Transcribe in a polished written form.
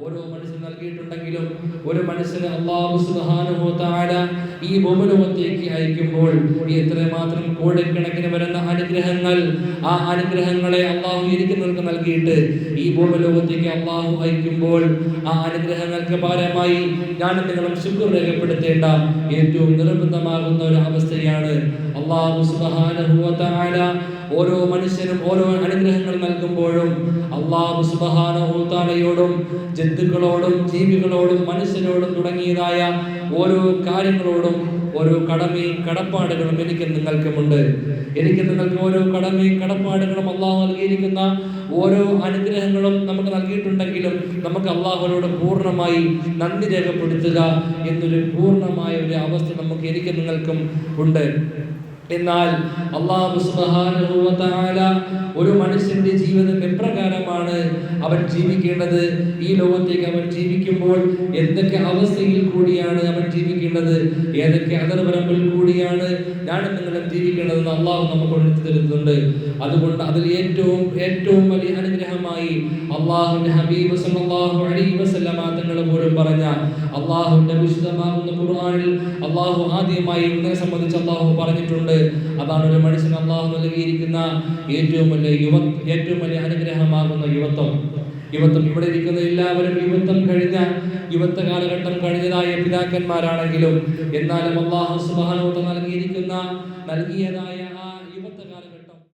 ഓരോ മനുഷ്യൻ നൽകിയിട്ടുണ്ടെങ്കിലും ഒരു മനുഷ്യന് അല്ലാഹു സുബ്ഹാനഹു വ തആല ഈ ഭൂമിലോകത്തേക്ക് അയക്കുമ്പോൾ എത്രമാത്രം കോടിക്കണക്കിന് വരുന്ന അനുഗ്രഹങ്ങൾ, ആ അനുഗ്രഹങ്ങളെ അല്ലാഹു ഇരിക്കുന്നവർക്ക് നൽകിയിട്ട് ഈ ഭൂമിലോകത്തേക്ക് അല്ലാഹു അയക്കുമ്പോൾ ആ അനുഗ്രഹങ്ങൾക്ക് പകരമായി ഞാനും നിങ്ങളും ശുക്ർ രേഖപ്പെടുത്തേണ്ട ഏറ്റവും നിർബന്ധമാകുന്ന ഒരു അവസ്ഥയാണ്. അല്ലാഹു സുബ്ഹാനഹു വ തആല ഓരോ മനുഷ്യനും ഓരോ അനുഗ്രഹങ്ങൾ നൽകുമ്പോഴും അല്ലാഹു സുബ്ഹാനഹു വ തആലയോടും ജന്തുക്കളോടും ജീവികളോടും മനുഷ്യരോടും തുടങ്ങിയതായ ഓരോ കാര്യങ്ങളോടും ഓരോ കടമയും കടപ്പാടുകളും എനിക്ക് നിങ്ങൾക്കുമുണ്ട്. എനിക്ക് നിങ്ങൾക്ക് ഓരോ കടമയും കടപ്പാടുകളും അല്ലാഹു നൽകിയിരിക്കുന്ന ഓരോ അനുഗ്രഹങ്ങളും നമുക്ക് നൽകിയിട്ടുണ്ടെങ്കിലും നമുക്ക് അല്ലാഹുവിനോട് പൂർണ്ണമായി നന്ദി രേഖപ്പെടുത്തുക എന്നൊരു പൂർണ്ണമായ ഒരു അവസ്ഥ നമുക്ക് എനിക്ക് നിങ്ങൾക്കും ഉണ്ട്. എന്നാൽ അല്ലാഹു സുബ്ഹാനഹു വ തആല ഒരു മനുഷ്യന്റെ ജീവിതം എപ്രകാരമാണ് അവൻ ജീവിക്കേണ്ടത്, ഈ ലോകത്തേക്ക് അവൻ ജീവിക്കുമ്പോൾ എന്തൊക്കെ അവസ്ഥയിൽ കൂടിയാണ് അവൻ ജീവിക്കേണ്ടത്, ഏതൊക്കെ അതിർവരമ്പിൽ കൂടിയാണ് ഞാനും നിങ്ങളും ജീവിക്കേണ്ടതെന്ന് അല്ലാഹു നമുക്ക് ഉണർത്തി തരുന്നുണ്ട്. അതുകൊണ്ട് അതിൽ ഏറ്റവും വലിയ അനുഗ്രഹമായി അല്ലാഹുവിന്റെ ഹബീബ് സല്ലല്ലാഹു അലൈഹി വസല്ലമ തങ്ങൾ പോലും പറഞ്ഞ അല്ലാഹുവിന്റെ വിശുദ്ധമാകുന്ന ഖുർആനിൽ അല്ലാഹു ആദ്യമായി ഇതിനെ സംബന്ധിച്ച് അല്ലാഹു പറഞ്ഞിട്ടുണ്ട്. അതാണ് ഒരു മനുഷ്യൻ അല്ലാഹു നൽകിയിരിക്കുന്ന ഏറ്റവും വലിയ അനുഗ്രഹമാകുന്ന യുവത്വം. ഇവിടെ ഇരിക്കുന്ന എല്ലാവരും യുവത്വ കാലഘട്ടം കഴിഞ്ഞതായ പിതാക്കന്മാരാണെങ്കിലും എന്നാലും അല്ലാഹു സുബ്ഹാനഹു വ തആല നൽകിയതായ ആ